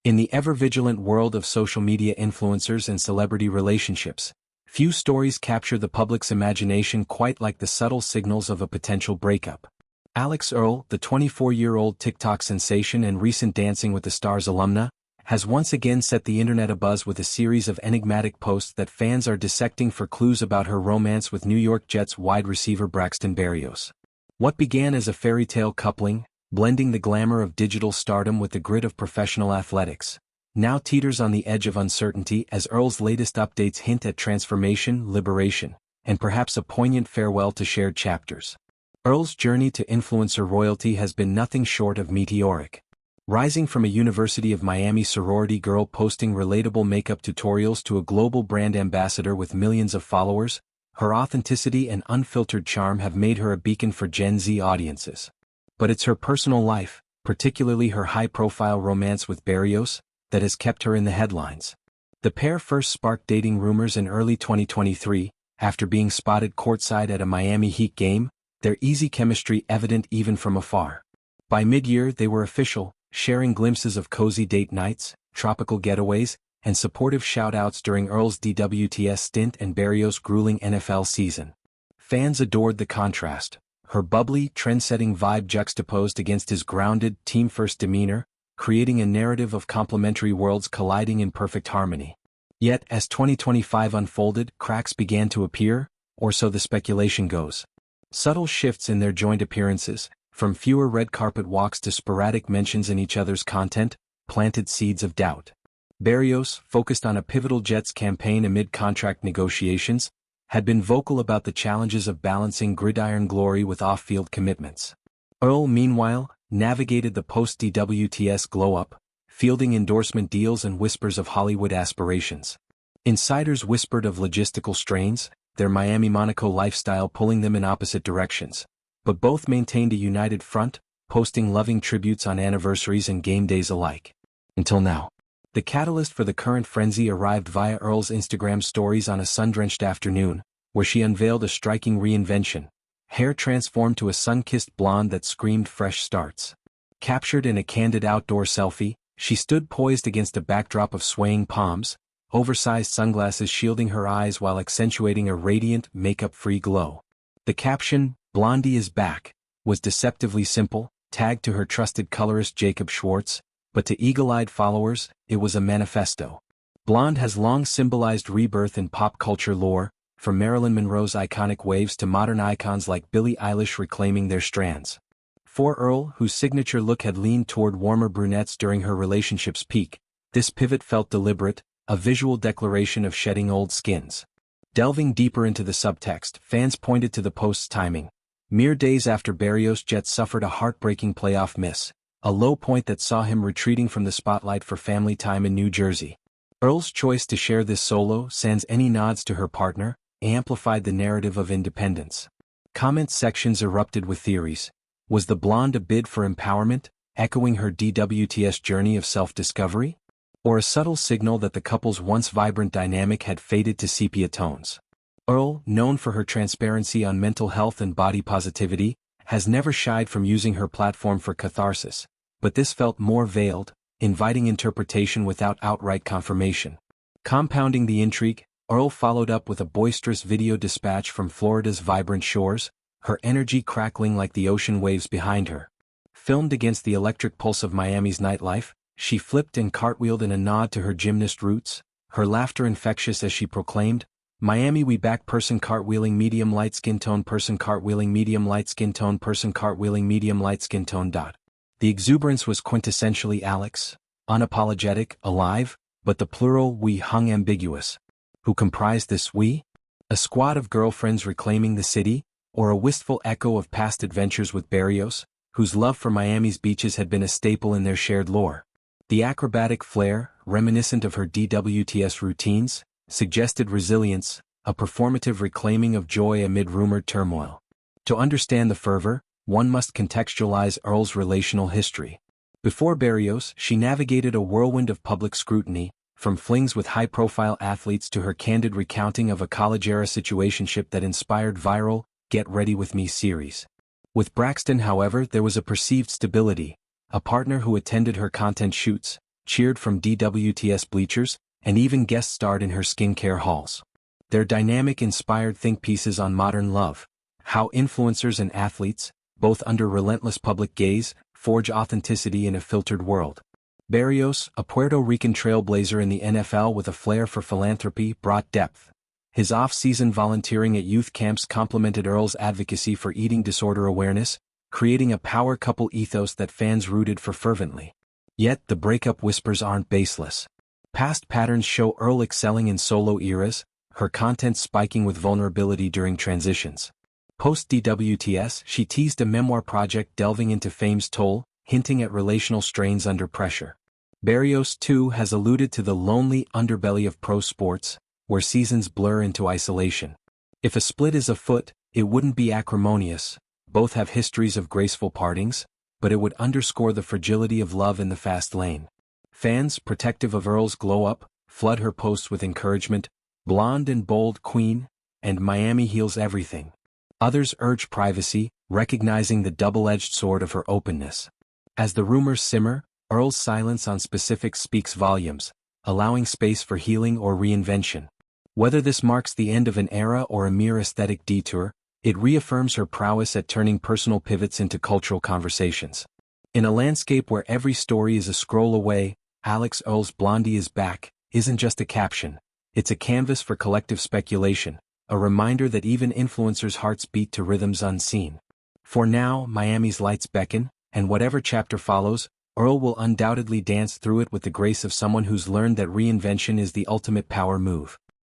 In the ever-vigilant world of social media influencers and celebrity relationships, few stories capture the public's imagination quite like the subtle signals of a potential breakup. Alix Earle, the 24-year-old TikTok sensation and recent Dancing with the Stars alumna, has once again set the internet abuzz with a series of enigmatic posts that fans are dissecting for clues about her romance with New York Jets wide receiver Braxton. What began as a fairy tale coupling, blending the glamour of digital stardom with the grit of professional athletics, now teeters on the edge of uncertainty as Earle's latest updates hint at transformation, liberation, and perhaps a poignant farewell to shared chapters. Earle's journey to influencer royalty has been nothing short of meteoric. Rising from a University of Miami sorority girl posting relatable makeup tutorials to a global brand ambassador with millions of followers, her authenticity and unfiltered charm have made her a beacon for Gen Z audiences. But it's her personal life, particularly her high-profile romance with Berrios, that has kept her in the headlines. The pair first sparked dating rumors in early 2023, after being spotted courtside at a Miami Heat game, their easy chemistry evident even from afar. By mid-year they were official, sharing glimpses of cozy date nights, tropical getaways, and supportive shout-outs during Earle's DWTS stint and Berrios' grueling NFL season. Fans adored the contrast, her bubbly, trend-setting vibe juxtaposed against his grounded, team-first demeanor, creating a narrative of complementary worlds colliding in perfect harmony. Yet, as 2025 unfolded, cracks began to appear, or so the speculation goes. Subtle shifts in their joint appearances, from fewer red carpet walks to sporadic mentions in each other's content, planted seeds of doubt. Berrios, focused on a pivotal Jets campaign amid contract negotiations, had been vocal about the challenges of balancing gridiron glory with off-field commitments. Earle, meanwhile, navigated the post-DWTS glow-up, fielding endorsement deals and whispers of Hollywood aspirations. Insiders whispered of logistical strains, their Miami-Monaco lifestyle pulling them in opposite directions. But both maintained a united front, posting loving tributes on anniversaries and game days alike. Until now. The catalyst for the current frenzy arrived via Earle's Instagram stories on a sun-drenched afternoon, where she unveiled a striking reinvention, hair transformed to a sun-kissed blonde that screamed fresh starts. Captured in a candid outdoor selfie, she stood poised against a backdrop of swaying palms, oversized sunglasses shielding her eyes while accentuating a radiant, makeup-free glow. The caption, "Blondie is back," was deceptively simple, tagged to her trusted colorist Jacob Schwartz, but to eagle-eyed followers, it was a manifesto. Blonde has long symbolized rebirth in pop culture lore, from Marilyn Monroe's iconic waves to modern icons like Billie Eilish reclaiming their strands. For Earle, whose signature look had leaned toward warmer brunettes during her relationship's peak, this pivot felt deliberate, a visual declaration of shedding old skins. Delving deeper into the subtext, fans pointed to the post's timing. Mere days after Berrios' Jets suffered a heartbreaking playoff miss, a low point that saw him retreating from the spotlight for family time in New Jersey. Earle's choice to share this solo, sans any nods to her partner, amplified the narrative of independence. Comment sections erupted with theories. Was the blonde a bid for empowerment, echoing her DWTS journey of self-discovery? Or a subtle signal that the couple's once vibrant dynamic had faded to sepia tones? Earle, known for her transparency on mental health and body positivity, has never shied from using her platform for catharsis, but this felt more veiled, inviting interpretation without outright confirmation. Compounding the intrigue, Earle followed up with a boisterous video dispatch from Florida's vibrant shores, her energy crackling like the ocean waves behind her. Filmed against the electric pulse of Miami's nightlife, she flipped and cartwheeled in a nod to her gymnast roots, her laughter infectious as she proclaimed, "Miami we back, person cartwheeling medium light skin tone, person cartwheeling medium light skin tone, person cartwheeling medium light skin tone." The exuberance was quintessentially Alix, unapologetic, alive, but the plural we hung ambiguous. Who comprised this we? A squad of girlfriends reclaiming the city, or a wistful echo of past adventures with Berrios, whose love for Miami's beaches had been a staple in their shared lore? The acrobatic flair, reminiscent of her DWTS routines, suggested resilience, a performative reclaiming of joy amid rumored turmoil. To understand the fervor, one must contextualize Earle's relational history. Before Berrios, she navigated a whirlwind of public scrutiny, from flings with high-profile athletes to her candid recounting of a college-era situationship that inspired viral "Get Ready With Me" series. With Braxton, however, there was a perceived stability, a partner who attended her content shoots, cheered from DWTS bleachers, and even guest-starred in her skincare hauls. Their dynamic inspired think pieces on modern love, how influencers and athletes, both under relentless public gaze, forge authenticity in a filtered world. Berrios, a Puerto Rican trailblazer in the NFL with a flair for philanthropy, brought depth. His off-season volunteering at youth camps complemented Earle's advocacy for eating disorder awareness, creating a power couple ethos that fans rooted for fervently. Yet the breakup whispers aren't baseless. Past patterns show Earle excelling in solo eras, her content spiking with vulnerability during transitions. Post-DWTS, she teased a memoir project delving into fame's toll, hinting at relational strains under pressure. Berrios, too, has alluded to the lonely underbelly of pro sports, where seasons blur into isolation. If a split is afoot, it wouldn't be acrimonious. Both have histories of graceful partings, but it would underscore the fragility of love in the fast lane. Fans, protective of Earle's glow-up, flood her posts with encouragement, blonde and bold queen, and Miami heals everything. Others urge privacy, recognizing the double-edged sword of her openness. As the rumors simmer, Earle's silence on specifics speaks volumes, allowing space for healing or reinvention. Whether this marks the end of an era or a mere aesthetic detour, it reaffirms her prowess at turning personal pivots into cultural conversations. In a landscape where every story is a scroll away, Alix Earle's Blondie is Back isn't just a caption, it's a canvas for collective speculation, a reminder that even influencers' hearts beat to rhythms unseen. For now, Miami's lights beckon, and whatever chapter follows, Earle will undoubtedly dance through it with the grace of someone who's learned that reinvention is the ultimate power move.